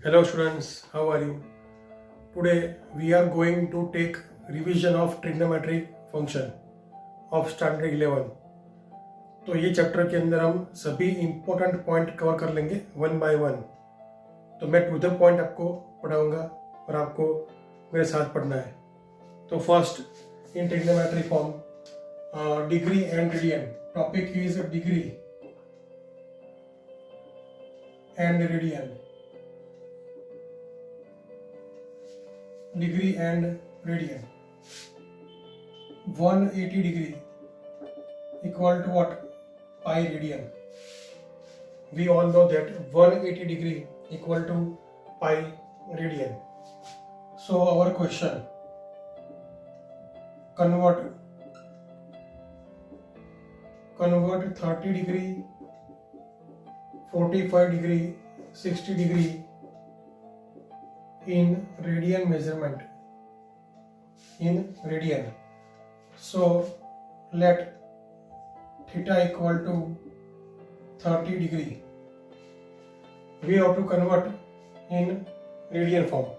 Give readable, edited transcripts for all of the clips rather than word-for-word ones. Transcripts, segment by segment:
Hello students, how are you? Today we are going to take revision of trigonometric function of standard 11. तो ये chapter के अंदर हम सभी इम्पोर्टेंट पॉइंट कवर कर लेंगे वन बाय वन. तो मैं टू द पॉइंट आपको पढ़ाऊंगा और आपको मेरे साथ पढ़ना है. तो first in trigonometry form degree and radian. Topic is degree and radian. Degree and radian. 180 degree equal to what? Pi radian. We all know that 180 degree equal to pi radian. So our question: convert 30 degree, 45 degree, 60 degree in radian measurement. In radian, so let theta equal to 30 degree. We have to convert in radian form.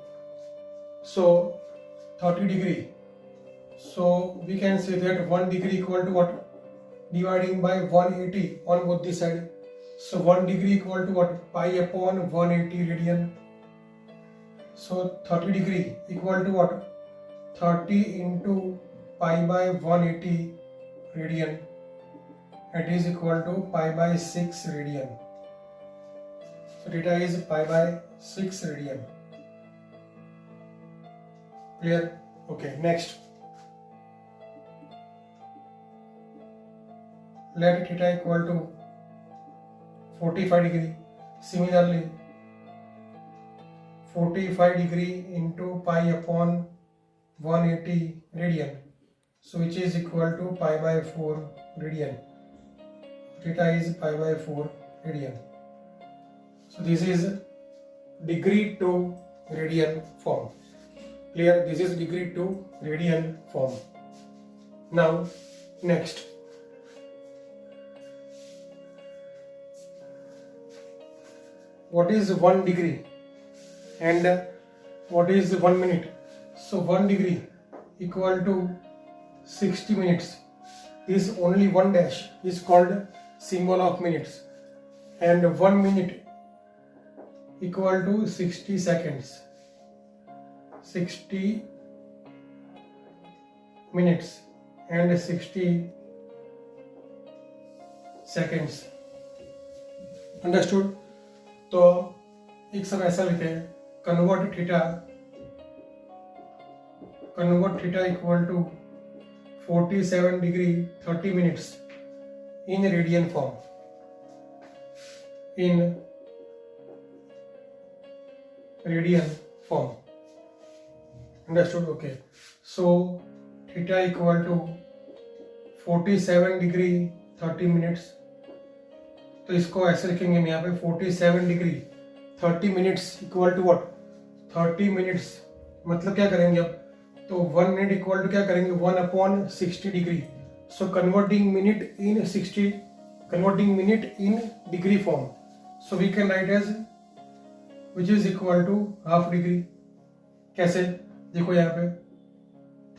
So 30 degree, so we can say that 1 degree equal to what? Dividing by 180 on both the side. So 1 degree equal to what? Pi upon 180 radian. So 30 degree equal to what? 30 into pi by 180 radian. It is equal to pi by 6 radian. So theta is pi by 6 radian. Clear? Okay, next. Let theta equal to 45 degree. Similarly, 45 degree into pi upon 180 radian, so which is equal to pi by 4 radian. Theta is pi by 4 radian. So this is degree to radian form. Clear? This is degree to radian form. Now next, what is 1 degree and what is 1 minute? So 1 degree equal to 60 minutes. This only one dash is called symbol of minutes, and 1 minute equal to 60 seconds. 60 minutes and 60 seconds. Understood? तो एक सब ऐसा लिखे हैं, convert theta equal to 47 degree 30 minutes in radian form. In radian form. Understood? Okay. So theta equal to 47 degree 30 minutes. तो इसको ऐसे लिखेंगे हम यहाँ पे 47 degree 30 minutes equal to what? 30 minutes मतलब क्या करेंगे अब? तो 1 मिनट इक्वल टू क्या करेंगे? 1 upon 60 degree. So converting minute in 60, converting minute in degree form. So we can write as which is equal to half degree. कैसे? देखो यहाँ पे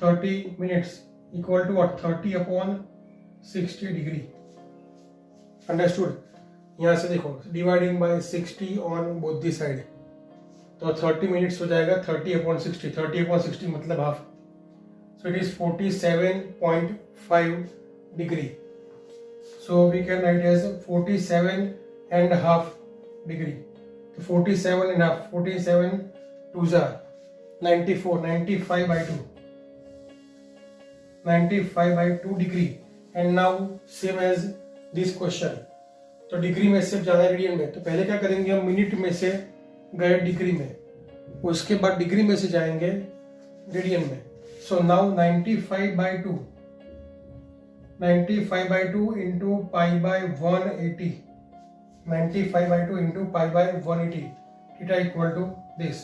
30 minutes equal to what? 30 upon 60 degree. Understood? यहाँ से देखो dividing by 60 on both the side, तो 30 minutes हो जाएगा 30 अपॉन 60. 30 अपॉन 60 मतलब half. So it is 47.5 degree. So we can write as 47 and half degree. तो 47 एंड हाफ, 47 2 जार 94, 95 by 2, 95 by 2 degree. And now same as this question. तो degree में से ज्यादा रेडियन में, तो पहले क्या करेंगे हम? मिनट में से गए डिग्री में, उसके बाद डिग्री में से जाएंगे रेडियन में. So now 95 by 2, 95 by 2 into pi by 180, 95 by 2 into pi by 180. Theta equal to this.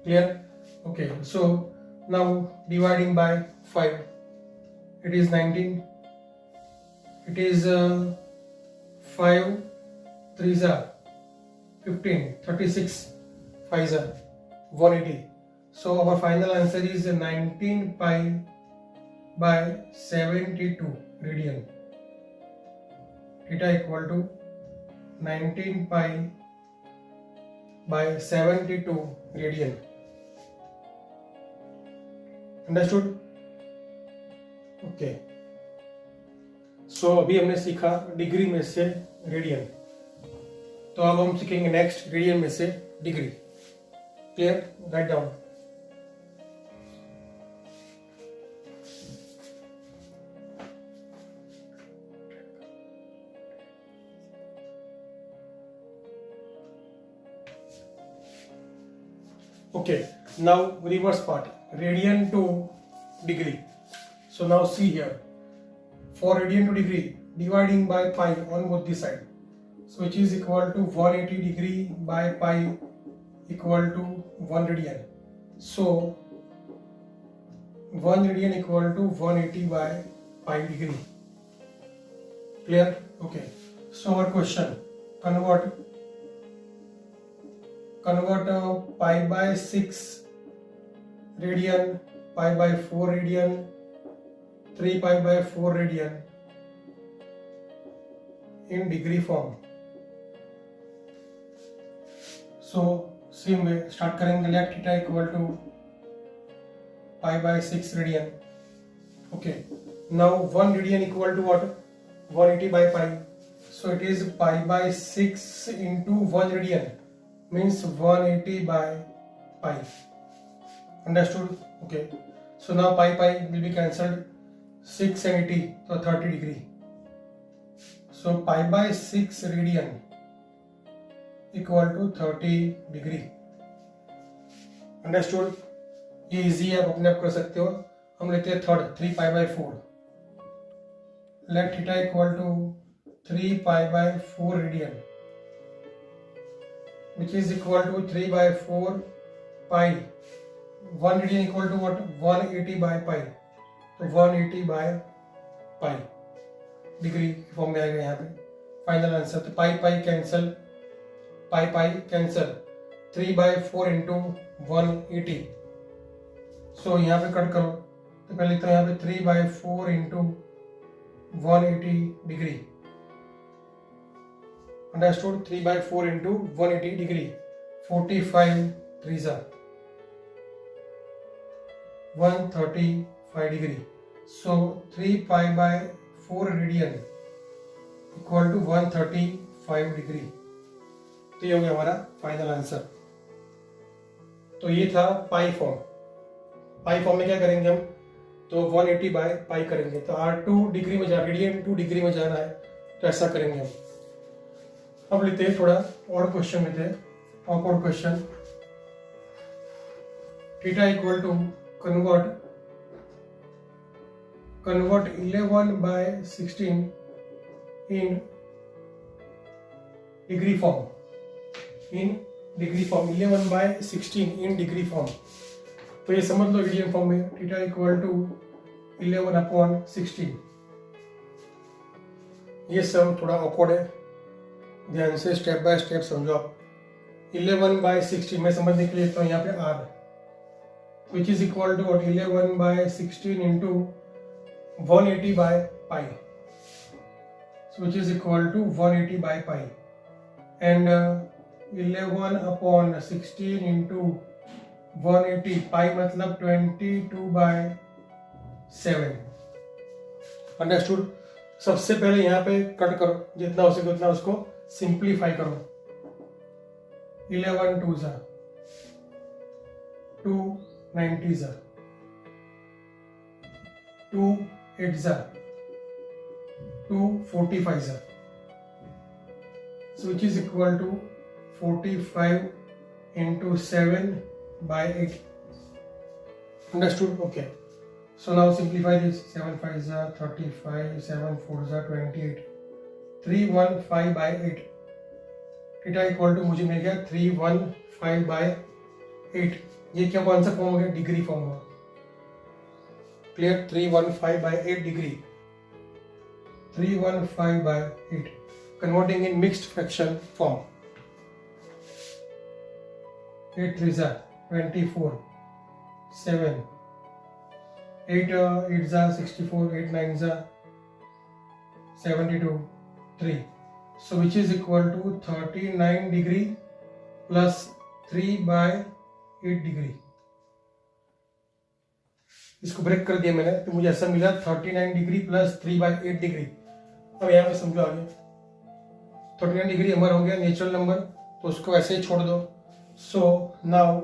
Clear? Okay. So now dividing by 5, it is 19. It is 5 3s are 15, 36 5s are 180. So our final answer is 19 pi by 72 radian. Theta equal to 19 pi by 72 radian. Understood? Okay. So अभी हमने सीखा degree में से radian, तो अब हम सीखेंगे next radian में से degree. Clear? Right down. Okay, now reverse part, radian to degree. So now see here, for radian to degree, dividing by pi on both the side, so which is equal to 180 degree by pi equal to 1 radian. So 1 radian equal to 180 by pi degree. Clear? Okay. So our question, convert pi by 6 radian, pi by 4 radian, 3 pi by 4 radian in degree form. So same way start करेंगे. Let theta equal to pi by 6 radian. Okay, now 1 radian equal to what? 180 by pi. So it is pi by 6 into 1 radian, means 180 by pi. Understood? Okay, so now pi will be cancelled. 6 and 80, so 30 degree. So pi by 6 radian equal to 30 degree. Understood? ये easy है, आप अपने आप कर सकते हो. हम लेते हैं third, 3 pi by 4. Let theta equal to 3 pi by 4 radian, which is equal to 3 by 4 pi. 1 radian equal to what? 180 by pi. तो 180 by pi डिग्री फॉर्म में आएगा यहाँ पे फाइनल आंसर. तो पाई cancel, pi cancel. 3 by 4 into 180. सो यहाँ पे cut करो, तो पहले लिखता हूँ यहाँ पे 3 by 4 into 180 degree. Understood? 3 by 4 into 180 degree. 45 3s are 135 degree. So 3 pi by 4 radian equal to 135 degree. तो ये हो गया हमारा फाइनल आंसर. तो ये था पाई फॉर्म. पाई फॉर्म में क्या करेंगे हम? तो 180 बाय पाई करेंगे. तो R2 डिग्री में रेडियन 2 डिग्री में जाना है, तो ऐसा करेंगे हम. अब लेते हैं थोड़ा और क्वेश्चन लेते हैं. Awkward question. Theta equal to convert 11 by 16 in degree form. In degree form 11 by 16 in degree form. तो ये समझ लो रेडियन फॉर्म में. Theta equal to 11 upon 16. ये सब थोड़ा ऑकवर्ड है, ध्यान से स्टेप बाय स्टेप समझो आप. 11 by 16 में समझने के लिए तो यहाँ पे r, which is equal to what? 11 by 16 into 180 by pi, so which is equal to 180 by pi, and 11 upon 16 into 180 pi मतलब 22 by 7. अंडरस्टूड? सबसे पहले यहाँ पे कट करो, जितना हो सके उतना उसको सिंप्लीफाई करो. 11 2s are 2 90s are 2 8s are 2 45s are, so which is equal to 45 into 7 by 8. Understood? Okay, so now simplify this. 7 5s are 35, 7 4s are 28, 315 by 8. Theta equal to मुझे मिल गया 315 by 8. ये क्या कौन सा form हो गया? Degree form हुआ. Clear? 315 by 8 degree. 315 by 8 converting in mixed fraction form. 8 3s are 24, 7, 8 8s are 64, 8 9s are 72, 3. So which is equal to 39 degree plus 3 by 8 degree. इसको ब्रेक कर दिया मैंने, तो मुझे ऐसा मिला 39 डिग्री प्लस 3 बाई 8 डिग्री. अब यहाँ पे समझो आगे. 39 डिग्री हमारा हो गया नेचुरल नंबर, तो उसको ऐसे ही छोड़ दो. So now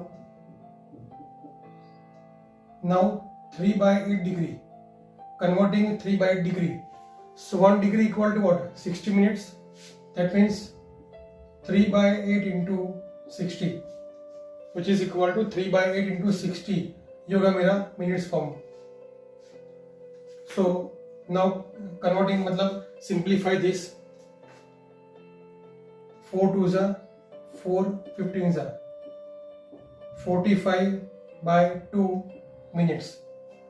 3 by 8 degree, converting 3 by 8 degree. So 1 degree equal to what? 60 minutes. That means 3 by 8 into 60, which is equal to 3 by 8 into 60. ये होगा मेरा minutes form. So now converting मतलब simplify this. 4 2s are 4, 15s are 45 by 2 minutes.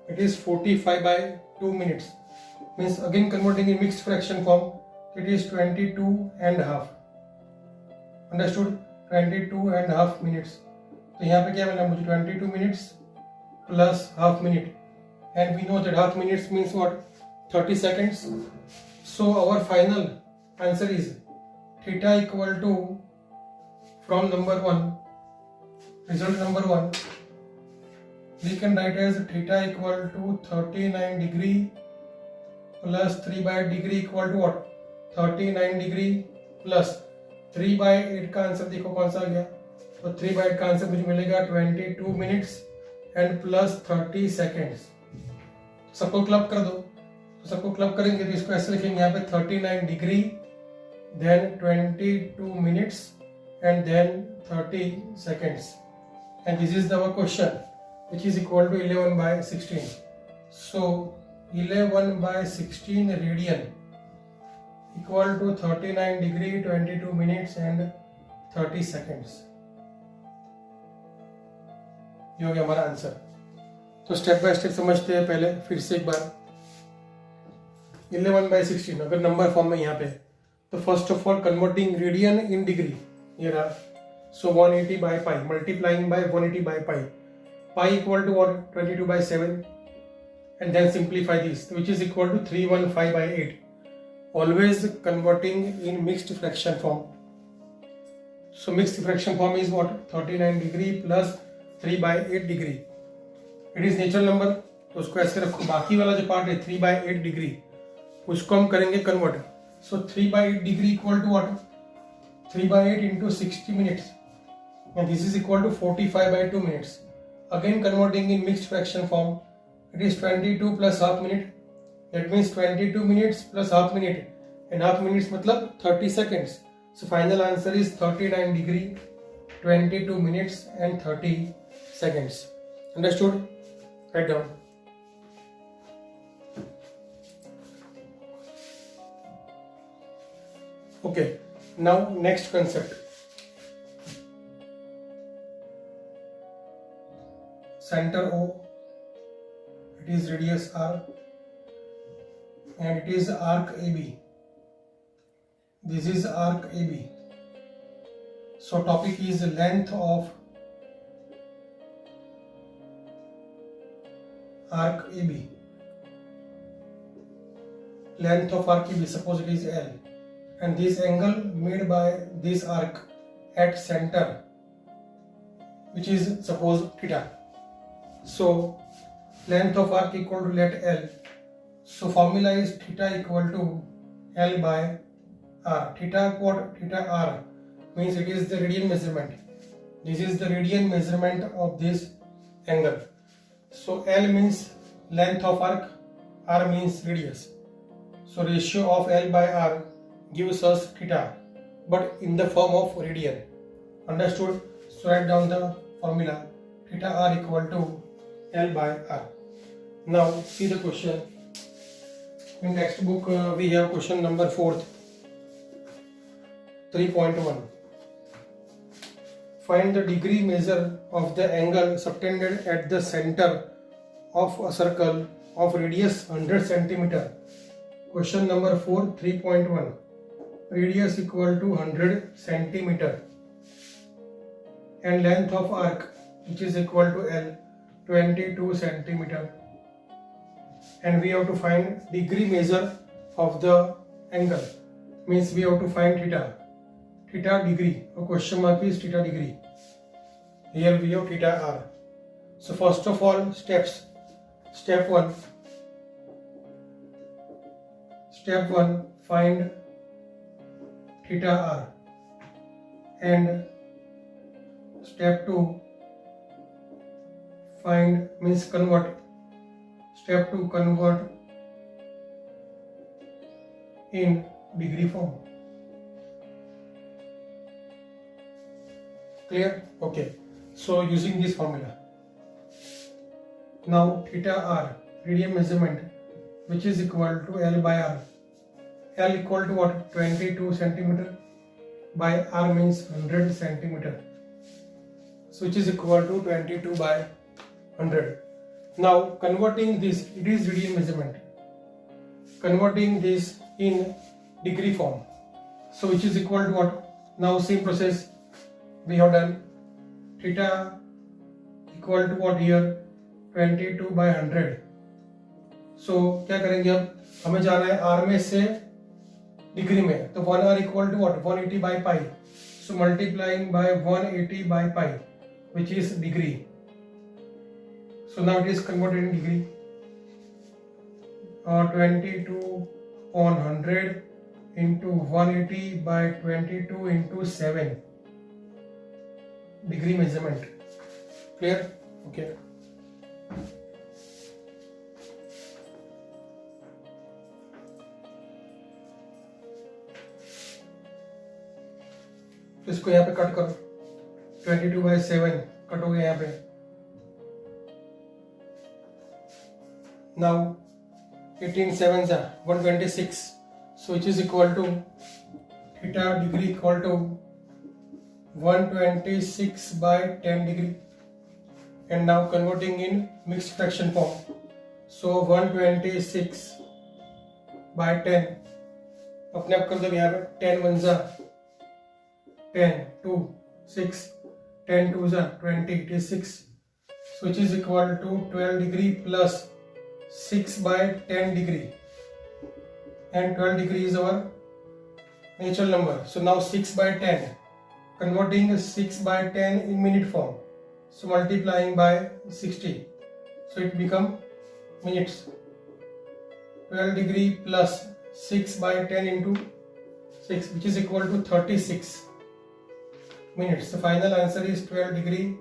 It is 45 by 2 minutes. Means again converting in mixed fraction form, it is 22 and a half. Understood? 22 and a half minutes. तो यहाँ पे क्या मिला मुझे 22 minutes plus half minute, and we know that half minutes means what? 30 seconds. So our final answer is theta equal to, from number 1, result number 1, we can write as theta equal to 39 degree plus 3 by 8 degree equal to what? 39 degree plus 3 by 8 का answer देखो कौन सा आ गया. तो 3 by 8 का answer मुझे मिलेगा 22 minutes and plus 30 seconds. सबको क्लब कर दो. तो सबको क्लब करेंगे तो इसको ऐसे लिखेंगे यहाँ पे 39 degree, then 22 minutes and then 30 seconds. And this is our question, which is equal to 11 by 16. So 11 by 16 radian equal to 39 degree, 22 minutes and 30 seconds. ये हो गया हमारा आंसर. तो स्टेप बाय स्टेप समझते हैं पहले फिर से एक बार. 11 by 16 अगर नंबर फॉर्म में यहाँ पे, तो first of all converting radian in degree, ये रहा. सो 180 by pi multiplying by 180 by pi. Pi equal to what? 22 by 7. And then simplify this, which is equal to 315 by 8. Always converting in mixed fraction form. So mixed fraction form is what? 39 degree plus 3 by 8 degree. It is natural number, तो उसको ऐसे रखो. बाकी वाला जो part है 3 by 8 degree, उसको हम करेंगे convert. So 3 by 8 degree equal to what? 3 by 8 into 60 minutes. And this is equal to 45 by 2 minutes. Again converting in mixed fraction form, it is 22 plus half minute. That means 22 minutes plus half minute, and half minutes मतलब 30 seconds. So final answer is 39 degree, 22 minutes and 30 seconds. Understood? Write down. Okay, now next concept. Center O, it is radius R, and it is arc AB. This is arc AB. So topic is length of arc AB. Length of arc AB, suppose it is L, and this angle made by this arc at center, which is suppose theta. So length of arc equal to let L. So formula is theta equal to L by R. Theta what? Theta R means it is the radian measurement. This is the radian measurement of this angle. So L means length of arc, R means radius. So ratio of L by R gives us theta, but in the form of radian. Understood? So write down the formula. Theta R equal to L by R. Now see the question. In textbook we have question number 4th, 3.1. Find the degree measure of the angle subtended at the center of a circle of radius 100 centimeter. Question number 4, 3.1. Radius equal to 100 centimeter and length of arc which is equal to L 22 centimeter, and we have to find degree measure of the angle, means we have to find theta degree, or question mark is theta degree. Here we have theta r. So first of all, step 1, find theta r, and step 2, find means convert. Step 2, convert in degree form. Clear? Okay. So using this formula, now theta r, radian measurement, which is equal to L by R. L equal to what? 22 centimeter by R means 100 centimeter. So which is equal to 22 by 100. Now converting this, it is radian measurement. Converting this in degree form. So which is equal to what? Now same process we have done. Theta equal to what here? 22 by 100. So क्या करेंगे अब? हमें जाना है R में से degree में, तो 1R equal to what? 180 by pi. So multiplying by 180 by pi, which is degree. So now it is converted in degree. 22 on 100 into 180 by 22 into 7. Degree measurement. Clear? Okay. तो इसको यहाँ पे cut करो, 22 by 7 cut हो गया यहाँ पे. Now 18 sevens are 126. So which is equal to theta degree equal to 126 by 10 degree. And now converting in mixed fraction form. So 126 by 10. अपने आप कर दो यहाँ पे 10 1 जा 10 2 6 10 2 जा 20 it is 6. So which is equal to 12 degree plus 6 by 10 degree, and 12 degree is our natural number. So now 6 by 10, converting 6 by 10 in minute form. So multiplying by 60, so it become minutes. 12 degree plus 6 by 10 into 6, which is equal to 36 minutes. The final answer is 12 degree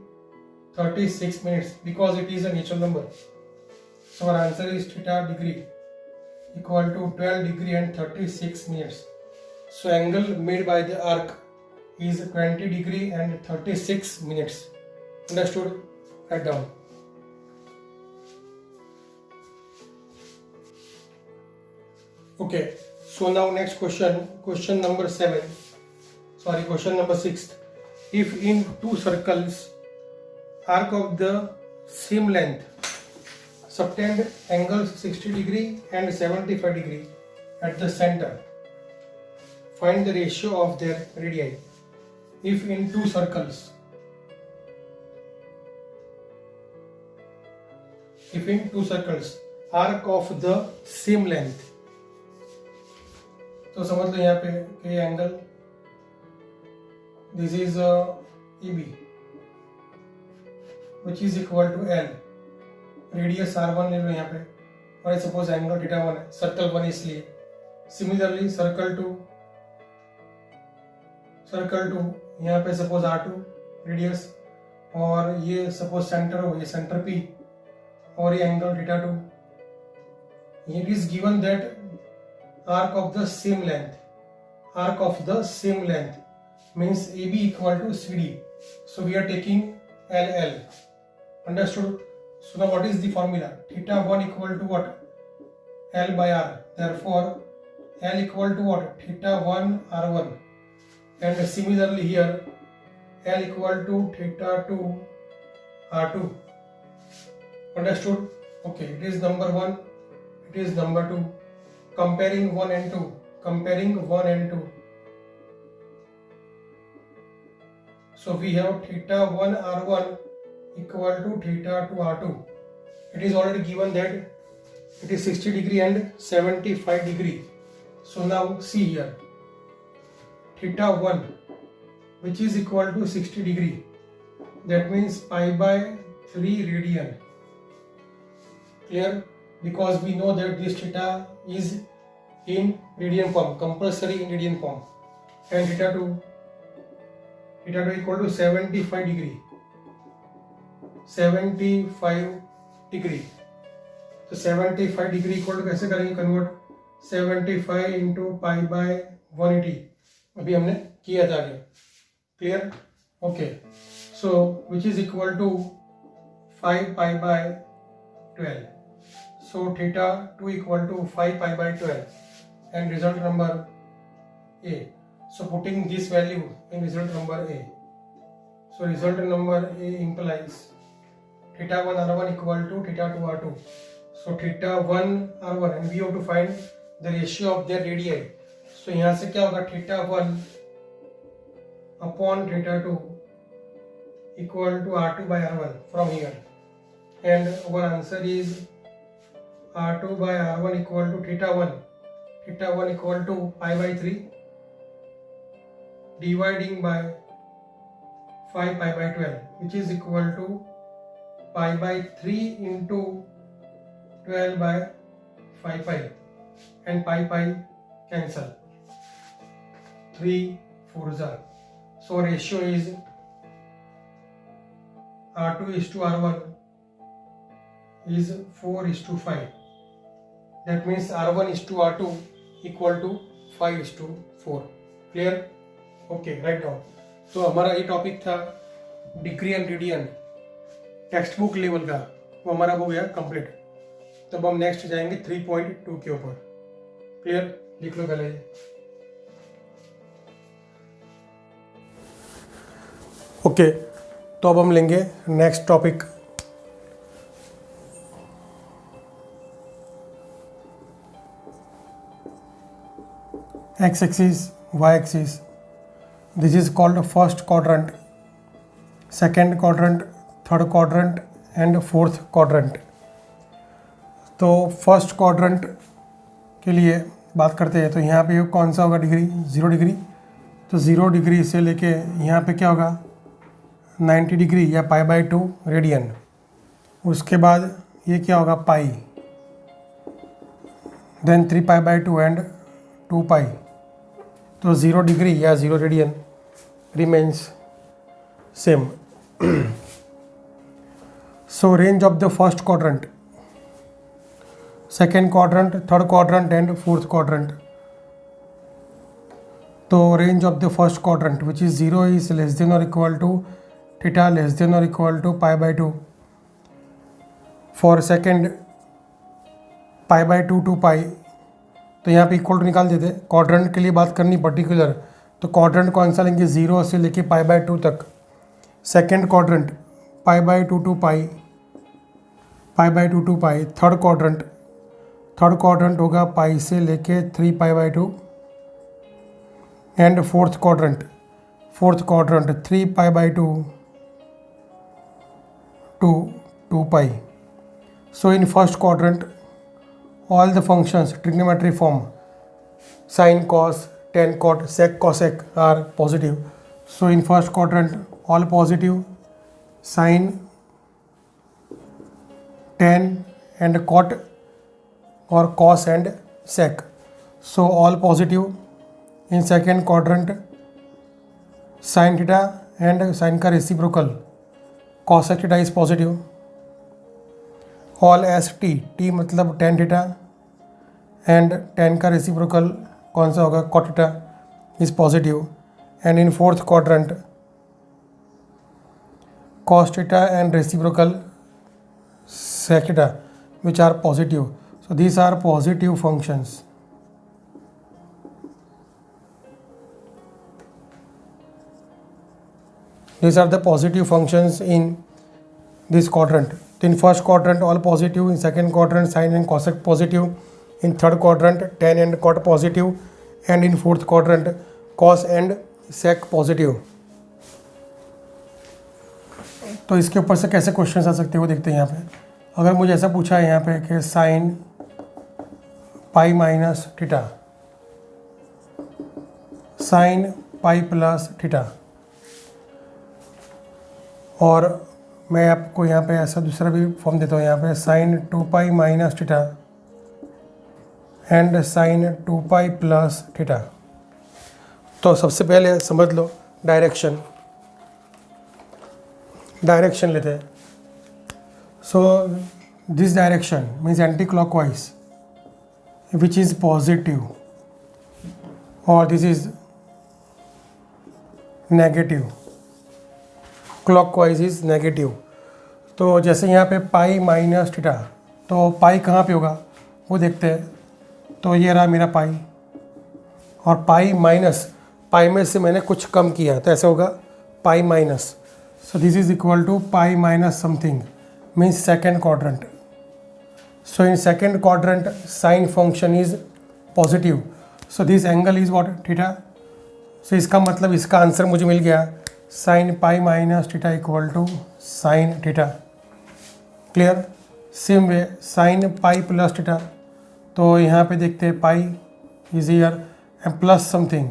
36 minutes, because it is a natural number. So our answer is theta degree equal to 12 degree and 36 minutes. So angle made by the arc is 20 degree and 36 minutes. Understood? Write down. Okay. So now next question, question number 6. If in two circles, arc of the same length subtend angles 60 degree and 75 degree at the center, find the ratio of their radii. If in two circles, arc of the same length, तो समझ लो यहाँ पे कि angle this is EB which is equal to L, radius R1 ले लो यहाँ पे, और suppose angle theta 1 है, सर्कल 1 इसलिए. सिमिलरली सर्कल 2 यहाँ पे सपोज R2 रेडियस, और ये सपोज सेंटर हो, ये सेंटर P, और ये angle theta 2. It is given that arc of the same length means AB equal to CD. So we are taking LL. Understood? So now what is the formula? Theta 1 equal to what? L by R. Therefore L equal to what? Theta 1 R1. And similarly here L equal to theta 2 R2. Understood? Okay, it is number 1, it is number 2. Comparing 1 and 2. So we have theta 1 R1 equal to theta 2 R2. It is already given that it is 60 degree and 75 degree. So now see here, theta 1 which is equal to 60 degree, that means pi by 3 radian. Clear? Because we know that this theta is in radian form, compulsory in radian form, and theta 2 equal to 75 degree. 75 degree. तो 75 degree equal to कैसे करेंगे convert, 75 into pi by 180 अभी हमने किया था आगे. Clear? Okay. So which is equal to 5 pi by 12. So theta 2 equal to 5 pi by 12 and result number A. So putting this value in result number A. So result number A implies theta 1 R1 equal to theta 2 R2. So theta 1 R1 and we have to find the ratio of their radii. So यहाँ से क्या होगा, theta 1 upon theta 2 equal to R2 by R1 from here, and our answer is R2 by R1 equal to theta 1 equal to pi by 3 dividing by 5 pi by 12, which is equal to pi by 3 into 12 by 5 pi, and pi cancel, 3 4s are. So ratio is R2 is to R1 is 4 is to 5. That means R1 is to R2 equal to 5 is to 4. Clear? Okay, right down. तो हमारा ये topic था degree and radian text book level का, वो हमारा हो गया complete. तब हम नेक्स्ट जाएंगे 3.2 के ऊपर. क्लियर? लिख लो पहले. ओके, तो अब हम लेंगे next topic. X axis, y axis. This is called first quadrant, second quadrant, third quadrant and fourth quadrant. तो फर्स्ट क्वाड्रेंट के लिए बात करते हैं. तो यहाँ पे कौन सा होगा डिग्री, 0 डिग्री. तो 0 डिग्री से लेके यहाँ पे क्या होगा 90 डिग्री या पाई बाय 2 रेडियन. उसके बाद ये क्या होगा पाई, देन 3 पाई बाय 2 एंड 2 पाई. तो 0 डिग्री या 0 radian remains same. So range of the first quadrant, second quadrant, third quadrant and fourth quadrant. तो range of the first quadrant which is 0 is less than or equal to theta less than or equal to pi by 2. For second pi by 2 to pi. तो यहाँ पे equal to निकाल देते. Quadrant के लिए बात करनी पर्टिकुलर, तो क्वाड्रेंट कौन सा लेंगे 0 से लेके पाई बाय 2 तक. Second quadrant pi by 2 to pi, pi by 2 to pi. Third quadrant होगा पाई से लेके 3 pi by 2. And fourth quadrant 3 pi by 2 to 2 pi. So in first quadrant all the functions trigonometry form sin, cos, tan, cot, sec, cosec are positive. So in first quadrant all positive, sin, tan and cot or cos and sec, so all positive. In second quadrant sin theta and sin का reciprocal cosec theta is positive. All as t मतलब tan theta and tan का reciprocal कौन सा होगा cot theta is positive. And in fourth quadrant cos theta and reciprocal sec theta which are positive. So these are positive functions. These are the positive functions in this quadrant. In first quadrant all positive, in second quadrant sin and cosec positive, in third quadrant tan and cot positive, and in fourth quadrant cos and sec positive. तो इसके ऊपर से कैसे question आ सकते हैं वो देखते हैं यहाँ पे। अगर मुझे ऐसा पूछा है यहाँ पे कि sign pi minus theta, sign pi plus theta, और मैं आपको यहाँ पे ऐसा दूसरा भी फॉर्म देता हूँ यहाँ पे, sine 2 pi minus theta and sine 2 pi plus theta. तो सबसे पहले समझ लो डायरेक्शन लेते हैं। So this direction means anti clockwise which is positive और this is negative, clockwise is negative. तो जैसे यहाँ पे पाई माइनस थीटा, तो पाई कहाँ पे होगा वो देखते हैं। तो ये रहा मेरा पाई, और पाई माइनस, पाई में से मैंने कुछ कम किया तो ऐसे होगा pi minus. So this is equal to pi minus something means second quadrant. So in second quadrant sine function is positive, so this angle is what, theta. सो इसका मतलब इसका आंसर मुझे मिल गया, sine pi minus theta equal to sine theta. Clear. Same way sine pi plus theta, तो यहाँ पे देखते हैं pi is here and plus something,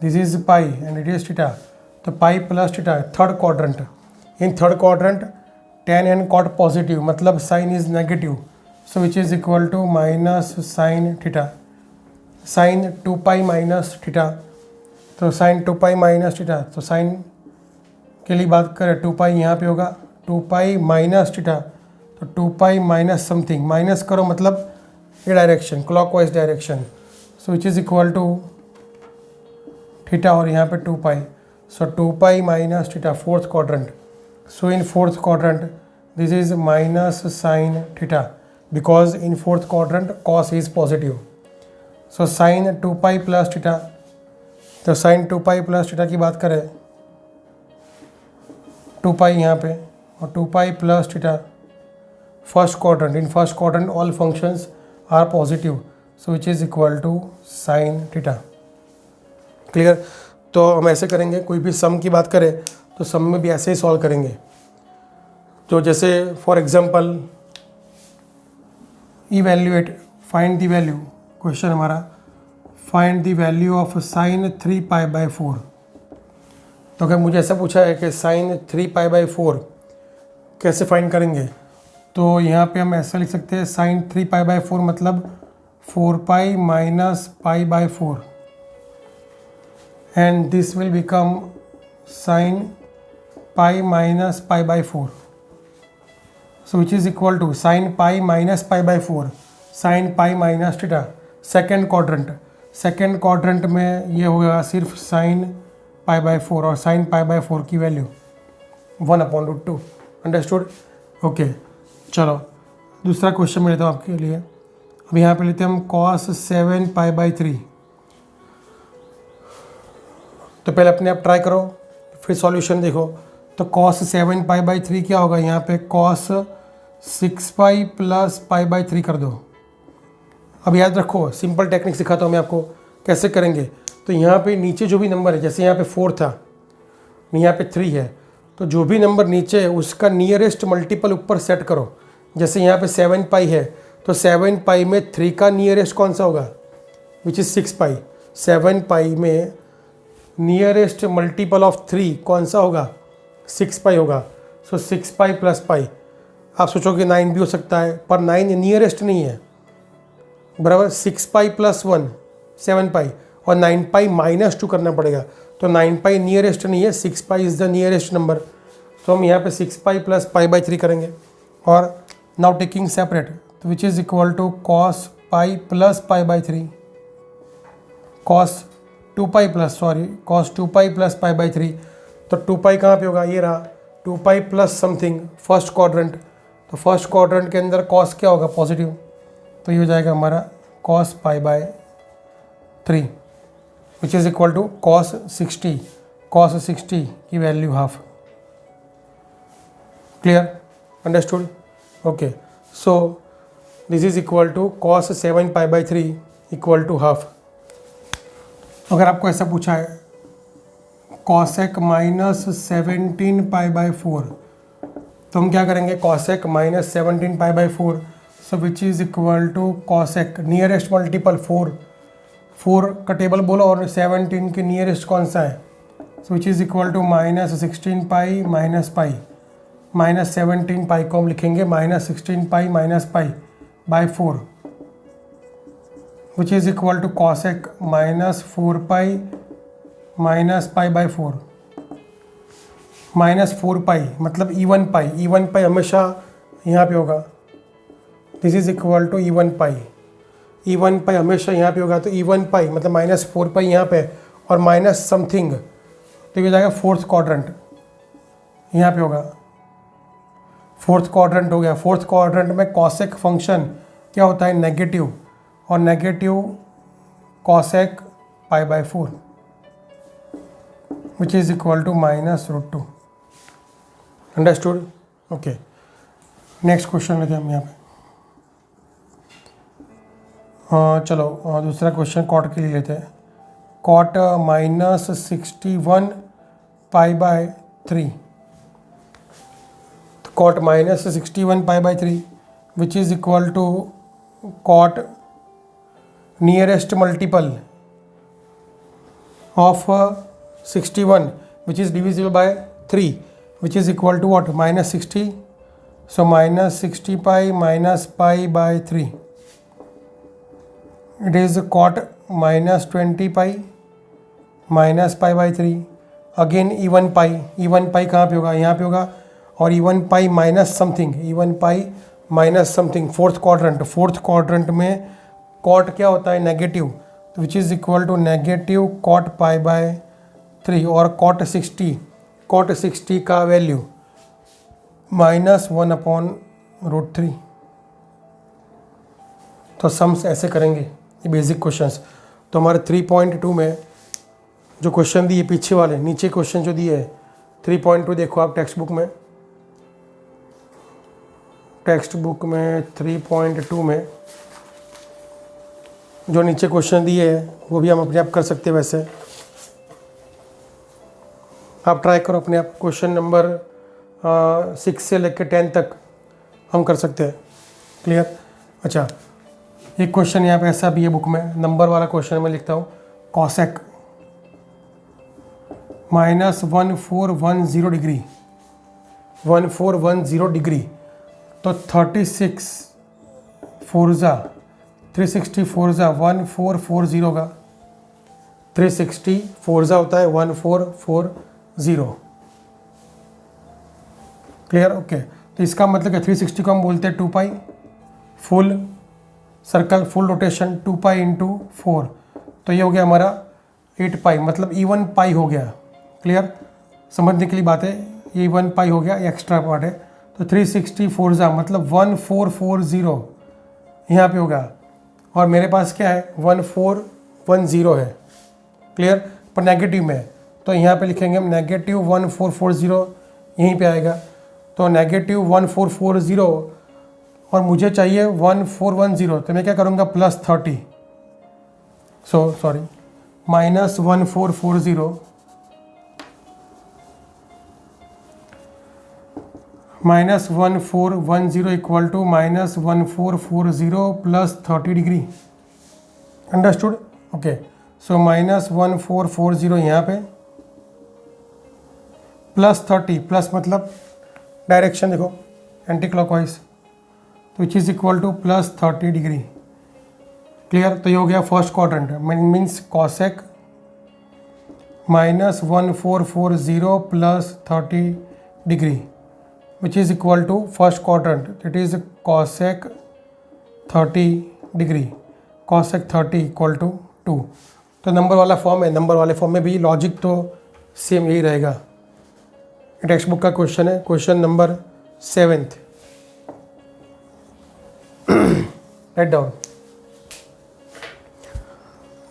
this is pi and it is theta. तो pi plus theta third quadrant, in third quadrant tan and cot positive मतलब sine is negative, so which is equal to minus sine theta, sine 2 pi minus theta. तो sine 2 pi minus theta, तो sine के लिए बात करें 2 pi यहाँ पे होगा 2 पाई माइनस थीटा, तो 2 पाई माइनस समथिंग, माइनस करो मतलब ये direction clockwise direction, so which is equal to theta और यहाँ पे 2 pi, so 2 pi minus theta fourth quadrant. So in fourth quadrant this is minus sine theta because in fourth quadrant cos is positive. So sine 2 pi plus theta, तो sine 2 pi plus theta की बात करें 2 pi यहाँ पे और 2 pi plus theta first quadrant, in first quadrant all functions are positive, so which is equal to sine theta. Clear. तो हम ऐसे करेंगे, कोई भी सम की बात करें तो सम में भी ऐसे ही सॉल्व करेंगे। तो जैसे for example evaluate, find the value, question हमारा find the value of sine 3 pi by 4। तो अगर मुझे ऐसा पूछा है कि साइन 3 पाई बाई 4 कैसे फाइंड करेंगे, तो यहाँ पे हम ऐसा लिख सकते हैं साइन 3 पाई बाई 4 मतलब 4 pi minus pi by 4 and this will become sin pi minus pi by 4, so which is equal to sin pi minus pi by 4 sin pi minus theta। Second quadrant में ये होगा सिर्फ sin pi by 4 और sin pi by 4 की value 1/√2। Understood. Okay चलो दूसरा question मैं लेता हूँ आपके लिए। अब यहाँ पे लेते हैं हम cos 7 pi by 3। तो पहले अपने आप ट्राई करो फिर सॉल्यूशन देखो। तो cos 7 पाई बाई 3 क्या होगा, यहाँ पे cos 6 pi plus pi by 3 कर दो। अब याद रखो सिंपल टेक्निक सिखाता हूँ मैं आपको कैसे करेंगे। तो यहाँ पे नीचे जो भी नंबर है, जैसे यहाँ पे 4 था, यहाँ पे 3 है, तो जो भी नंबर नीचे है उसका नियरेस्ट मल्टीपल ऊपर सेट करो। जैसे यहाँ पे 7 पाई है तो 7 पाई में 3 का नियरेस्ट कौन सा होगा, विच इज़ 6 पाई। 7 पाई में नियरेस्ट मल्टीपल ऑफ 3 कौन सा होगा, 6 पाई होगा। सो 6 पाई प्लस पाई, आप सोचोगे 9 भी हो सकता है, पर 9 नियरेस्ट नहीं है, बराबर। 6 पाई प्लस 1 7 पाई और 9 पाई माइनस 2 करना पड़ेगा, तो 9 पाई नियरेस्ट नहीं है, 6 पाई इज़ द नियरेस्ट नंबर। तो हम यहाँ पे 6 पाई प्लस पाई बाई 3 करेंगे और नाउ टेकिंग सेपरेट, तो which is equal to cos pi plus pi by 3, cos 2 pi plus cos 2 pi plus pi by 3। तो 2 पाई कहाँ पे होगा, ये रहा 2 pi plus something first quadrant. तो फर्स्ट क्वाड्रेंट के अंदर cos क्या होगा, पॉजिटिव, तो ये हो जाएगा हमारा cos pi by 3 which is equal to cos 60 की value half. Clear, understood. Okay, so this is equal to cos 7 pi by 3 equal to half. अगर आपको ऐसा पूछा है cosec माइनस 17 पाई बाई 4, तो हम क्या करेंगे, cosec minus 17 pi by 4, so which is equal to cosec nearest multiple 4 का टेबल बोलो और 17 के नियरेस्ट कौन सा है, so which is equal to minus 16 pi minus pi, minus 17 pi को हम लिखेंगे minus 16 pi minus pi by 4, which is equal to cosec minus 4 pi minus pi by 4, minus 4 pi मतलब इवन पाई हमेशा यहाँ पे होगा, this is equal to even pi हमेशा यहाँ पे होगा, तो इवन पाई मतलब माइनस 4 पाई यहाँ पे और माइनस समथिंग, तो ये हो जाएगा फोर्थ क्वाड्रेंट, यहाँ पे होगा फोर्थ क्वाड्रेंट हो गया। फोर्थ क्वाड्रेंट में कॉसेक फंक्शन क्या होता है, नेगेटिव, और negative cosec pi by 4 which is equal to minus √2। Understood? Okay, next question लेते हैं हम यहाँ पे। चलो दूसरा क्वेश्चन कॉट के लिए लेते हैं। Cot minus 61 pi by 3, cot minus 61 pi by 3 which is equal to cot nearest multiple of 61 which is divisible by 3 which is equal to what, minus 60, so minus 60 pi minus pi by 3, it is cot minus 20 pi minus pi by 3, again even pi कहाँ पे होगा, यहाँ पे होगा, और even pi minus something, fourth quadrant में cot क्या होता है, नेगेटिव, तो which is equal to negative cot pi by 3, और कॉट 60 का वैल्यू माइनस 1/√3। तो सम्स ऐसे करेंगे, ये बेसिक क्वेश्चंस। तो हमारे 3.2 में जो क्वेश्चन दिए पीछे वाले, नीचे क्वेश्चन जो दिए है 3.2 देखो आप टेक्स्ट बुक में 3.2 में जो नीचे क्वेश्चन दिए हैं वो भी हम अपने आप कर सकते हैं। वैसे आप ट्राई करो अपने आप, क्वेश्चन नंबर 6 से लेकर 10 तक हम कर सकते हैं। क्लियर? अच्छा, एक क्वेश्चन यहाँ पे ऐसा भी है बुक में, नंबर वाला क्वेश्चन मैं लिखता हूँ, कॉसेक माइनस 1410 डिग्री, 1410 डिग्री, तो 360 फोर्जा 1440 होगा, 360 फोर्जा होता है 1440। क्लियर? ओके, तो इसका मतलब क्या, 360 को हम बोलते हैं 2 pi, full circle full rotation 2 pi into 4, तो ये हो गया हमारा 8 पाई, मतलब इवन पाई हो गया। क्लियर? समझने के लिए बात है, ये 1 पाई हो गया, एक्स्ट्रा पार्ट है, तो 360 फोर्जा मतलब 1440 यहाँ पे होगा, और मेरे पास क्या है 1410 है। क्लियर? पर नेगेटिव में, तो यहाँ पे लिखेंगे हम नेगेटिव 1440, यहीं पे आएगा, तो नेगेटिव 1440 और मुझे चाहिए 1410, तो मैं क्या करूँगा plus 30, minus 1440 minus 1410 equal to minus 1440 plus 30 degree. Understood? Okay, so minus 1440 यहाँ पे प्लस 30, प्लस मतलब डायरेक्शन देखो एंटी क्लॉकवाइज, तो which is equal to plus 30 degree. Clear? तो ये हो गया first quadrant, means cosec minus 1440 plus 30 degree which is equal to first quadrant, it is cosec 30 degree, cosec 30 equal to 2। तो number वाला form है, number वाले form में भी लॉजिक तो सेम यही रहेगा। टेक्स्ट बुक का क्वेश्चन है, question number 7th, write down.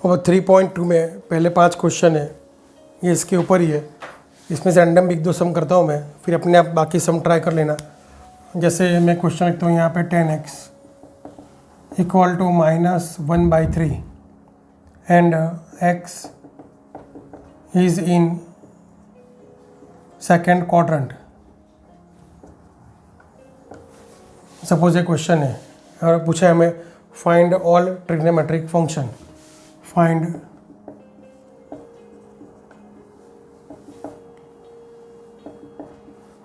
और 3.2 में पहले 5 क्वेश्चन है, ये इसके ऊपर ही है, इसमें से रैंडम भी 1-2 सम करता हूँ मैं, फिर अपने आप बाकी सम ट्राई कर लेना। जैसे मैं क्वेश्चन लिखता हूँ यहाँ पे 10x equal to minus 1/3 and x is in second quadrant, suppose ये क्वेश्चन है और पूछा है हमें find all trigonometric function,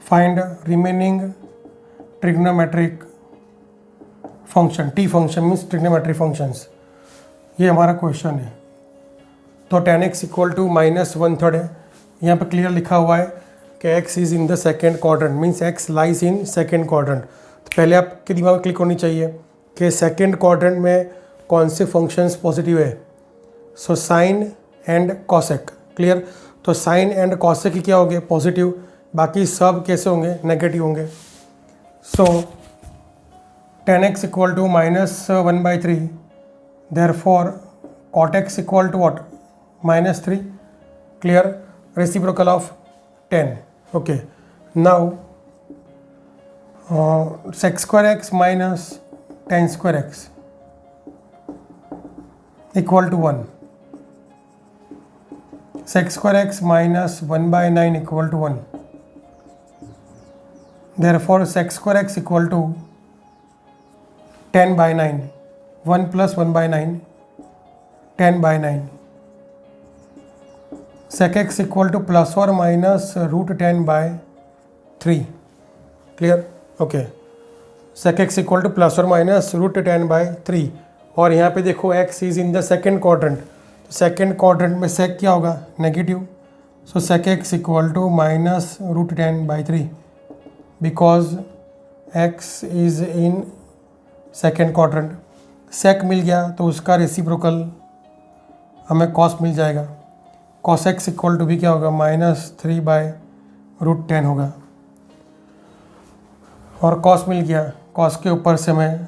find remaining trigonometric function, T function means trigonometric functions, ये हमारा क्वेश्चन है। तो tan x इक्वल टू -1/3 है, यहाँ पर क्लियर लिखा हुआ है कि x is in the second quadrant, means x lies in second quadrant. तो पहले आपके दिमाग में क्लिक होनी चाहिए कि सेकेंड क्वाड्रेंट में कौन से फंक्शंस पॉजिटिव है। So sine and cosec, clear. तो साइन एंड कॉसेक ही क्या होंगे, पॉजिटिव, बाकी सब कैसे होंगे, नेगेटिव होंगे। So tan x equal to -1/3, therefore cot x equal to what, -3, clear, reciprocal of 10। Okay, now sec square x minus tan square x equal to 1, sec square x minus 1/9 equal to 1, therefore sec square x equal to 10/9, 1 plus 1/9, 10/9, sec x equal to plus or minus √10/3, clear. Okay, sec x equal to plus और minus √10/3, और यहाँ पे देखो x is in the second quadrant, तो second quadrant में sec क्या होगा, negative. So sec x equal to -√10/3, because x is in second quadrant. sec मिल गया तो उसका रेसिप्रोकल हमें cos मिल जाएगा, cos x इक्वल टू भी क्या होगा, -3/√10 होगा, और cos मिल गया, cos के ऊपर से हमें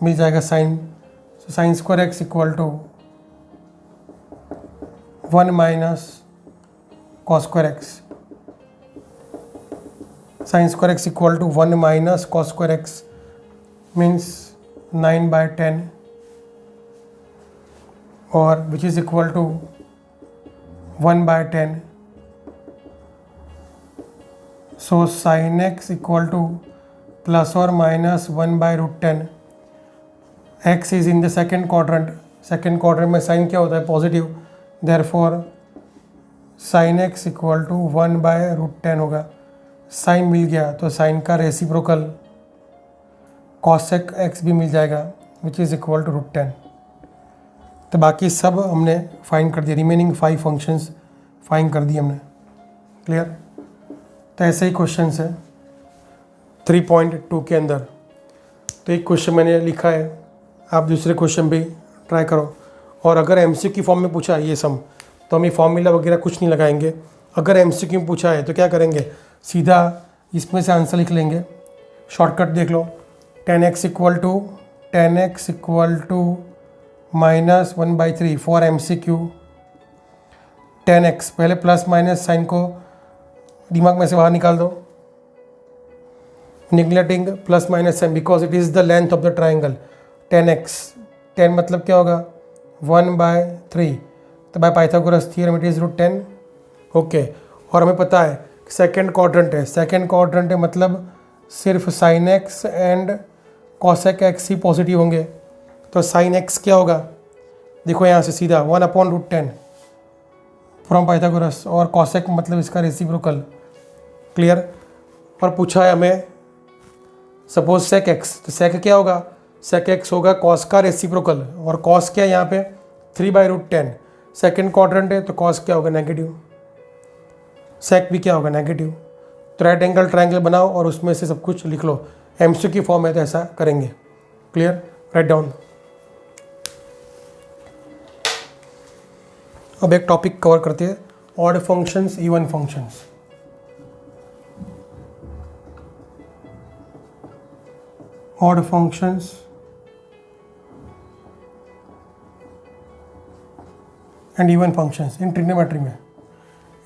मिल जाएगा साइन, तो sine square x equal to 1 minus cos square x, sine square x equal to 1 minus cos square x means 9/10, और which is equal to 1/10। So sine x equal to plus और minus 1/√10, x is in the second quadrant, second quadrant में sine क्या होता है, positive, therefore sine x equal to 1/√10 होगा। Sign मिल गया तो sign का रेसिप्रोकल कॉसेक x भी मिल जाएगा, विच इज़ इक्वल टू √10। तो बाकी सब हमने फाइंड कर दिया, रिमेनिंग 5 फंक्शंस फाइंड कर दिए हमने, क्लियर। तो ऐसे ही क्वेश्चन है 3.2 के अंदर। तो एक क्वेश्चन मैंने लिखा है, आप दूसरे क्वेश्चन भी ट्राई करो, और अगर एमसीक्यू फॉर्म में पूछा है ये सम, तो हम ये फॉर्मूला वगैरह कुछ नहीं लगाएंगे। अगर एमसीक्यू में पूछा है तो क्या करेंगे, सीधा इसमें से आंसर लिख लेंगे। शॉर्टकट देख लो, tan x equal to -1/3 for MCQ। tan x, पहले प्लस माइनस साइन को दिमाग में से बाहर निकाल दो, neglecting plus minus sign because it is the length of the triangle. tan x, 10 मतलब क्या होगा, 1/3, तो by Pythagoras theorem it is √10। Okay, और हमें पता है सेकेंड क्वाड्रेंट है, सेकेंड क्वाड्रेंट है मतलब सिर्फ sine x and cosec x he positive होंगे, तो साइन x क्या होगा, देखो यहाँ से सीधा 1/√10 फ्रॉम पाइथागोरस, और कॉसेक मतलब इसका रेसिप्रोकल, क्लियर। और पूछा है हमें सपोज sec x, तो sec क्या होगा, sec x होगा cos का रेसिप्रोकल, और cos क्या है यहाँ पे 3/√10, सेकेंड क्वाड्रेंट है तो cos क्या होगा, नेगेटिव, sec भी क्या होगा, नेगेटिव। तो राइट एंगल ट्रायंगल बनाओ और उसमें से सब कुछ लिख लो, MCQ फॉर्म है तो ऐसा करेंगे, क्लियर, राइट डाउन। अब एक टॉपिक कवर करते हैं, odd functions, even functions. Odd functions and even functions in trigonometry में,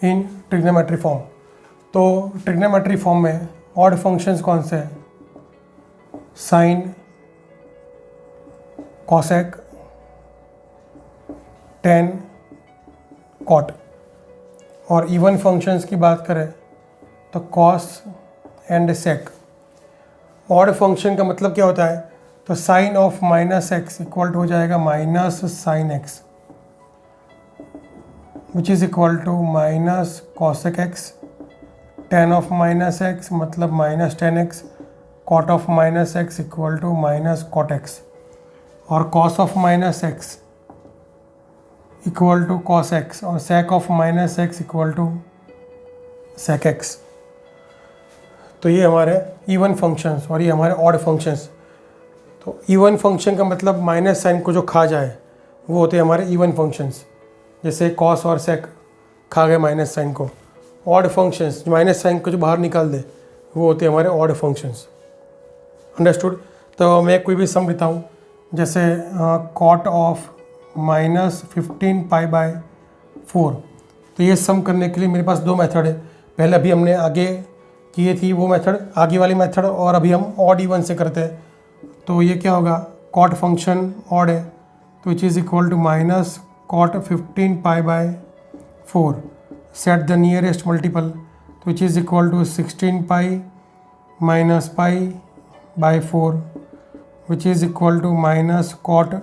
इन ट्रिग्नोमेट्री फॉर्म। तो ट्रिग्नोमेट्री फॉर्म में ऑड फंक्शंस कौन से हैं, साइन, कॉसेक, टेन, कॉट। और इवन फंक्शंस की बात करें तो cos and sec. Odd function का मतलब क्या होता है, तो sine of minus x equal to हो जाएगा minus sine x which is equal to minus cosec x, tan of minus x मतलब minus ten x, cot of minus x equal to minus cot x, और cos of minus x equal to cos x, और sec of minus x equal to sec x. तो ये हमारे even functions और ये हमारे odd functions. तो even function का मतलब माइनस साइन को जो खा जाए वो होते हैं हमारे इवन फंक्शंस, जैसे कॉस और सेक खा गए माइनस साइन को। ऑड फंक्शंस माइनस साइन को जो बाहर निकाल दे वो होते हैं हमारे ऑड फंक्शंस। अंडरस्टूड। तो मैं कोई भी सम लेता हूँ, जैसे cot of minus 15 pi by 4। तो ये सम करने के लिए मेरे पास दो मेथड है। पहले अभी हमने आगे किए थी वो मेथड, आगे वाली मेथड, और अभी हम ऑड इवन से करते हैं। तो ये क्या होगा, कॉट फंक्शन ऑड है तो which is equal to minus cot 15 pi by 4, set the nearest multiple तो which is equal to 16 pi minus pi by 4 which is equal to minus cot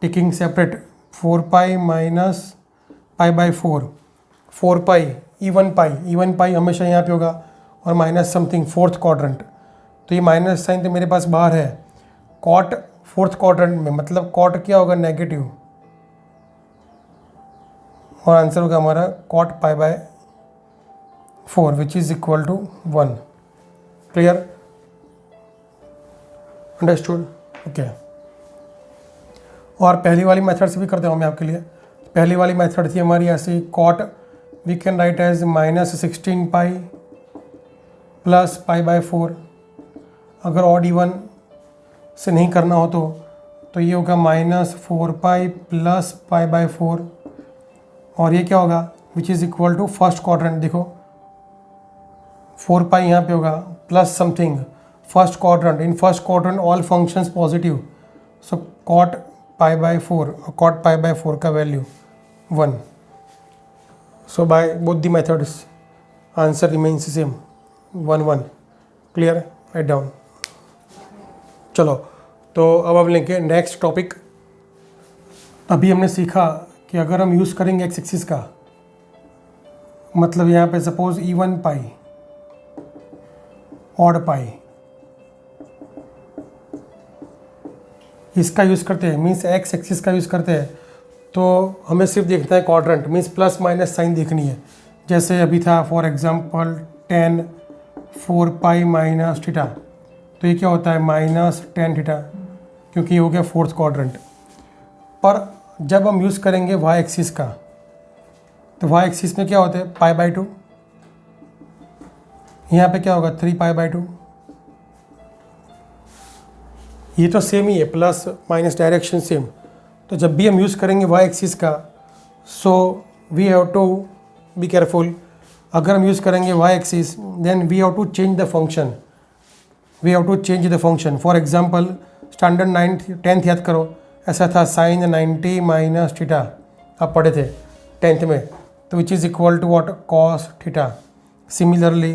taking separate 4 pi minus pi by 4, 4 pi even pi हमेशा यहाँ पे होगा, और minus something fourth quadrant. तो ये minus sign तो मेरे पास बाहर है, कॉट फोर्थ क्वाड्रेंट में मतलब कॉट क्या होगा, नेगेटिव, और आंसर होगा हमारा cot pi by 4 which is equal to 1। Clear, understood, okay. और पहली वाली मेथड से भी करते हूँ मैं आपके लिए। पहली वाली मेथड थी हमारी ऐसी, cot we can write as minus 16 pi plus pi by 4। अगर ऑड इवन से नहीं करना हो तो ये होगा minus 4 pi plus pi by 4, और ये क्या होगा, which is equal to first quadrant. देखो 4 पाई यहाँ पे होगा plus something first quadrant, in first quadrant all functions positive, so cot pi by 4, और कॉट पाई बाय 4 का value 1। So by both the methods answer remains same 1 1। Clear, right down. चलो तो अब हम लेंगे नेक्स्ट टॉपिक। अभी हमने सीखा कि अगर हम यूज़ करेंगे एक्स एक्सिस का, मतलब यहाँ पे suppose even pi odd pi, इसका यूज़ करते हैं, मीन्स एक्स एक्सिस का यूज़ करते हैं, तो हमें सिर्फ देखना है quadrant, means plus minus sign देखनी है। जैसे अभी था for example 10 4 pi minus theta, तो ये क्या होता है माइनस 10 थीटा, क्योंकि ये हो गया फोर्थ क्वाड्रेंट। पर जब हम यूज़ करेंगे वाई एक्सिस का, तो वाई एक्सिस में क्या होता है पाई बाय 2, यहाँ पे क्या होगा 3 पाई बाय 2। ये तो सेम ही है, प्लस माइनस डायरेक्शन सेम। तो जब भी हम यूज़ करेंगे वाई एक्सिस का, so we have to be careful. अगर हम यूज़ करेंगे Y axis, then we have to change the function, we have to change the function. For example standard 9th 10th याद करो, ऐसा था साइन 90 माइनस थीटा, आप पढ़े थे 10th में, तो which is equal to what, cos theta. Similarly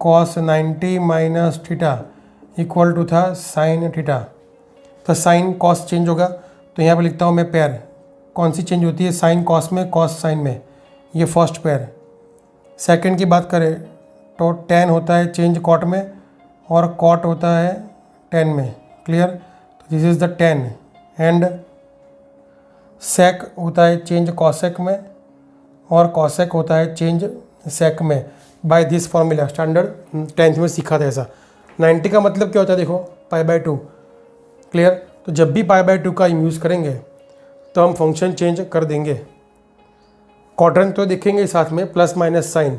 cos 90 minus theta equal to था साइन थीटा। तो साइन कॉस चेंज होगा, तो यहाँ पे लिखता हूँ मैं पेयर, कौन सी चेंज होती है, साइन कॉस में कॉस साइन में, ये फर्स्ट पेयर। सेकंड की बात करें तो tan होता है चेंज कॉट में, और कॉट होता है tan में। क्लियर, तो this is the tan, and sec होता है चेंज कॉसेक में, और कॉसेक होता है चेंज सेक में। By this formula standard 10th में सीखा था ऐसा। 90 का मतलब क्या होता है, देखो पाई बाय 2। क्लियर, तो जब भी पाई बाय 2 का हम यूज़ करेंगे तो हम फंक्शन चेंज कर देंगे। क्वाड्रेंट तो देखेंगे साथ में प्लस माइनस साइन।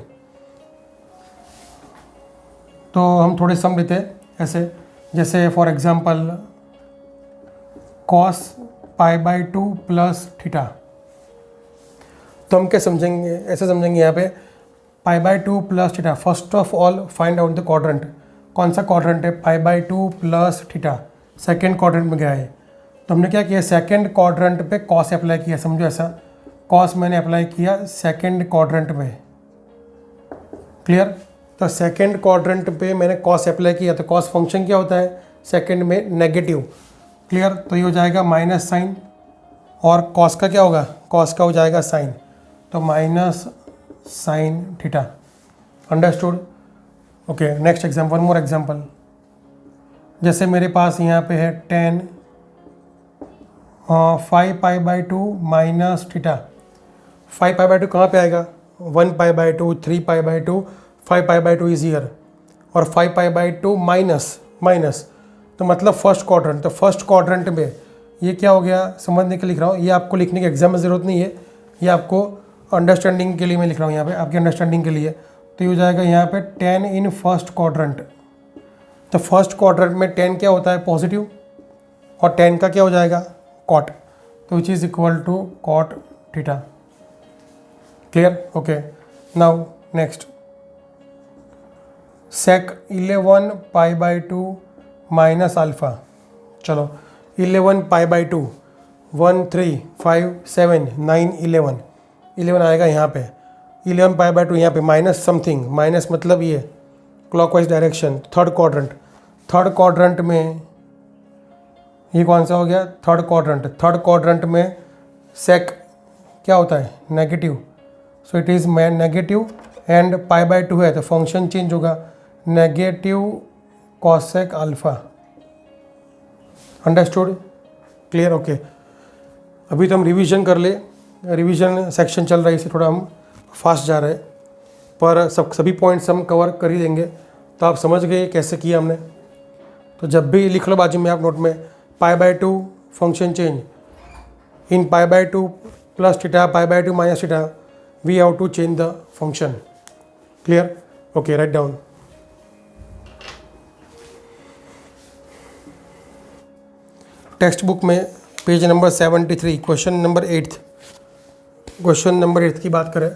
तो हम थोड़े सम लेते हैं ऐसे, जैसे for example cos pi by 2 plus theta. तो हम क्या समझेंगे, ऐसे समझेंगे यहाँ पे पाई by 2 plus theta. First of all find out the quadrant, कौन सा क्वाड्रेंट है, पाई by 2 plus theta, second quadrant में गया है। तो हमने क्या किया, सेकेंड क्वाड्रेंट पे कॉस अप्लाई किया, समझो ऐसा, कॉस मैंने अप्लाई किया सेकेंड क्वाड्रेंट में। क्लियर, तो सेकेंड क्वाड्रेंट पे मैंने कॉस अप्लाई किया, तो कॉस फंक्शन क्या होता है सेकेंड में, नेगेटिव। क्लियर, तो ये हो जाएगा माइनस साइन, और कॉस का क्या होगा, कॉस का हो जाएगा साइन, तो minus sine theta. Understood. Okay, next example, one more example. जैसे मेरे पास यहाँ पे है टेन 5π/2 माइनस थीटा। 5π/2 कहाँ पे आएगा, 1π/2, 3π/2, 5π/2 इज ईयर, और 5π/2 माइनस, तो मतलब फर्स्ट क्वाड्रेंट। तो फर्स्ट क्वाड्रेंट में ये क्या हो गया, समझने के लिख रहा हूँ, ये आपको लिखने की एग्जाम में ज़रूरत नहीं है, ये आपको अंडरस्टैंडिंग के लिए मैं लिख रहा हूँ यहाँ पे, आपकी अंडरस्टैंडिंग के लिए। तो ये हो जाएगा यहाँ पे 10 इन फर्स्ट क्वाड्रेंट। तो फर्स्ट क्वाड्रेंट में 10 क्या होता है, पॉजिटिव, और 10 का क्या हो जाएगा, कॉट, तो which is equal to cot theta. Clear, okay. Now next, sec 11π/2 minus alpha. चलो 11π/2, 1 3 5 7 9 11 आएगा यहाँ पे, 11π/2 यहाँ पे माइनस समथिंग, माइनस मतलब ये क्लॉकवाइज डायरेक्शन, थर्ड क्वाड्रेंट में ये कौन सा हो गया, थर्ड क्वाड्रेंट में सेक क्या होता है, negative, so it is negative, and π/2 है तो फंक्शन चेंज होगा, negative cosec alpha. Understood, clear, okay. अभी तो हम रिवीजन कर ले, रिवीजन सेक्शन चल रहा है, इसे थोड़ा हम फास्ट जा रहे हैं, पर सभी पॉइंट्स हम कवर कर ही देंगे। तो आप समझ गए कैसे किया हमने। तो जब भी लिख लो बाजू में आप नोट में, π/2 function change, in π/2 plus theta, π/2 minus theta, we have to change the function. Clear, okay, right down. Text book में पेज नंबर 73, क्वेश्चन नंबर 8 की बात करें,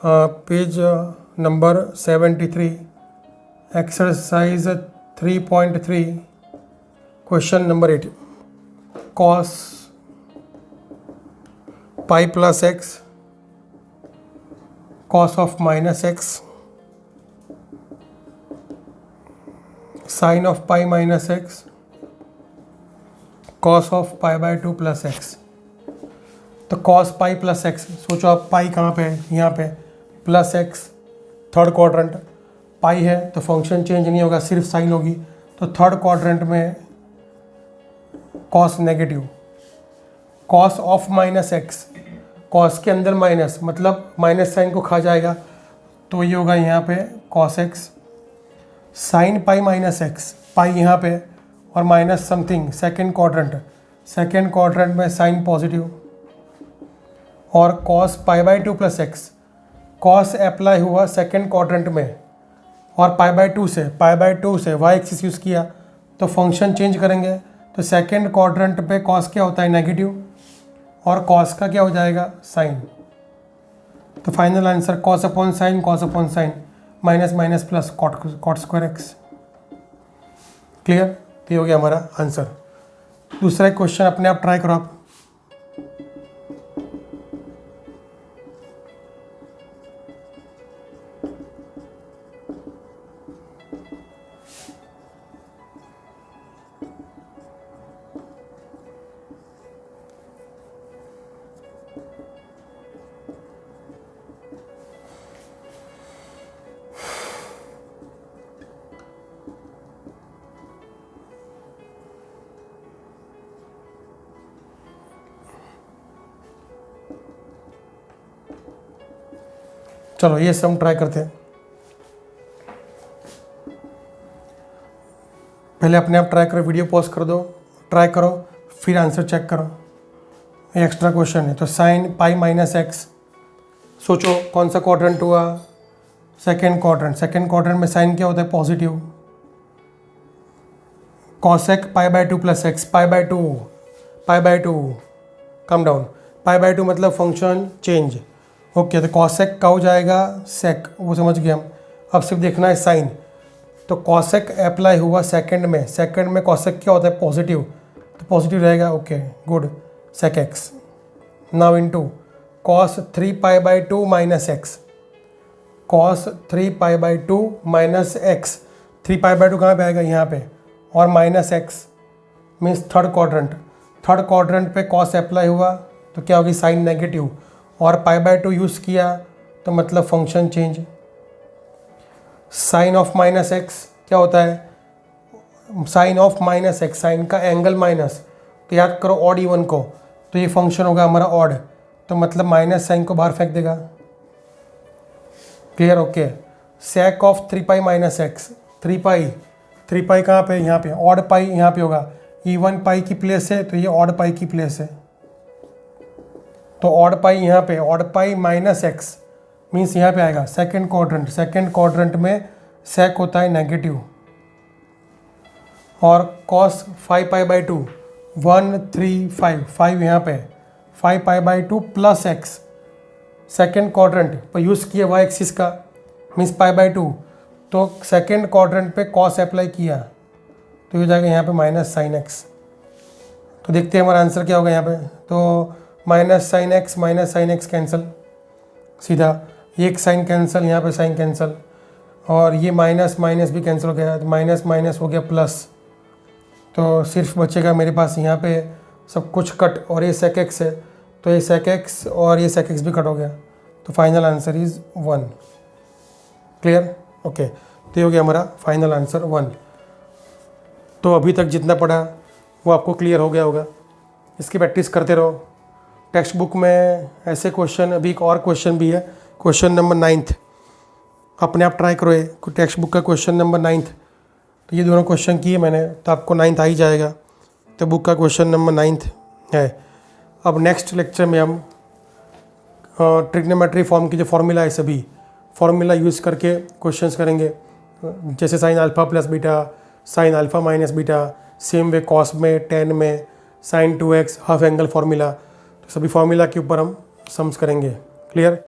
page number 73, exercise 3.3, question number 8, cos pi plus x, cos of minus x, sine of pi minus x, cos of π/2 plus x. तो cos pi plus x, सोचो आप pi कहाँ पे है, यहाँ पे, प्लस एक्स थर्ड क्वाड्रेंट, पाई है तो फंक्शन चेंज नहीं होगा, सिर्फ साइन होगी। तो थर्ड क्वाड्रेंट में cos negative, cos of minus x, cos के अंदर माइनस मतलब माइनस साइन को खा जाएगा, तो ये होगा यहाँ पे cos x, sine pi minus x, pi यहाँ पे और माइनस समथिंग, सेकेंड क्वाड्रेंट में साइन पॉजिटिव, और cos π/2 plus x, cos apply हुआ सेकेंड क्वाड्रेंट में, और π/2 से वाई एक्सिस यूज़ किया, तो फंक्शन चेंज करेंगे। तो सेकेंड क्वाड्रेंट पे कॉस क्या होता है, नेगेटिव, और कॉस का क्या हो जाएगा, साइन। तो final answer cos upon sine, minus minus plus cot square x. Clear, तो ये हो गया हमारा आंसर। दूसरा क्वेश्चन अपने आप ट्राई करो आप। चलो ये सम ट्राई करते हैं। पहले अपने आप ट्राई करो, वीडियो पॉज कर दो, ट्राई करो, फिर आंसर चेक करो। ये एक्स्ट्रा क्वेश्चन है। तो साइन पाई माइनस एक्स, सोचो कौन सा क्वाड्रेंट हुआ, सेकेंड क्वाड्रेंट में साइन क्या होता है, positive. Cosec π/2 plus x, π/2 come down, π/2 मतलब फंक्शन चेंज। ओके, तो कॉसेक का हो जाएगा सेक, वो समझ गए हम। अब सिर्फ देखना है साइन। तो कॉसेक अप्लाई हुआ सेकंड में कॉसेक क्या होता है, पॉजिटिव, तो पॉजिटिव रहेगा। Okay good, sec x. Now into cos 3π/2 minus x, cos 3π/2 minus x, 3π/2 कहाँ पे आएगा, यहाँ पे, और minus x means third quadrant पे कॉस अप्लाई हुआ तो क्या होगी, साइन नेगेटिव, और π/2 यूज़ किया तो मतलब function change. Sine of minus x क्या होता है, sine of minus x, sine का एंगल माइनस, तो याद करो ऑड इवन को, तो ये फंक्शन होगा हमारा ऑड, तो मतलब माइनस साइन को बाहर फेंक देगा। Clear, okay. Sec of 3π minus x, 3π कहाँ पे, यहाँ पे, ऑड पाई यहाँ पे होगा, इवन पाई की प्लेस है तो ये ऑड पाई की प्लेस है, तो ऑड पाई यहाँ पे, odd pi minus x means यहाँ पे आएगा सेकंड क्वाड्रेंट में सेक होता है नेगेटिव, और कॉस 5π/2 1 3 5 यहाँ पे 5π/2 प्लस एक्स, सेकेंड क्वाड्रेंट पर यूज़ किया वाई एक्सिस का मीन्स π/2, तो सेकेंड क्वाड्रेंट पे कॉस अप्लाई किया तो ये हो जाएगा यहाँ पे माइनस साइन एक्स। तो देखते हैं हमारा आंसर क्या होगा यहाँ पे, तो माइनस साइन एक्स कैंसिल, सीधा एक साइन कैंसिल, यहाँ पे साइन कैंसिल, और ये माइनस भी कैंसिल हो गया, तो माइनस हो गया प्लस, तो सिर्फ बचेगा मेरे पास यहाँ पे सब कुछ कट, और ये सेक एक्स है तो ये सेक एक्स और ये सेक एक्स भी कट हो गया, तो final answer is 1। Clear, okay. तो ये हो गया हमारा फाइनल आंसर 1। तो अभी तक जितना पढ़ा वो आपको क्लियर हो गया होगा, इसकी प्रैक्टिस करते रहो। टेक्स्ट बुक में ऐसे क्वेश्चन, अभी एक और क्वेश्चन भी है, क्वेश्चन नंबर 9, अपने आप ट्राई करो, ये टेक्स्ट बुक का क्वेश्चन नंबर 9, तो ये दोनों क्वेश्चन किए मैंने, तो आपको 9 आ ही जाएगा, तो बुक का क्वेश्चन नंबर 9 है। अब नेक्स्ट लेक्चर में हम ट्रिग्नोमेट्री फॉर्म की जो फॉर्मूला है सभी फॉर्मूला यूज़ करके क्वेश्चंस करेंगे, जैसे sine alpha plus beta, sine alpha minus beta, same way cos में, टेन में, sine 2x, half angle formula, तो सभी फार्मूला के ऊपर हम सम्स करेंगे। क्लियर।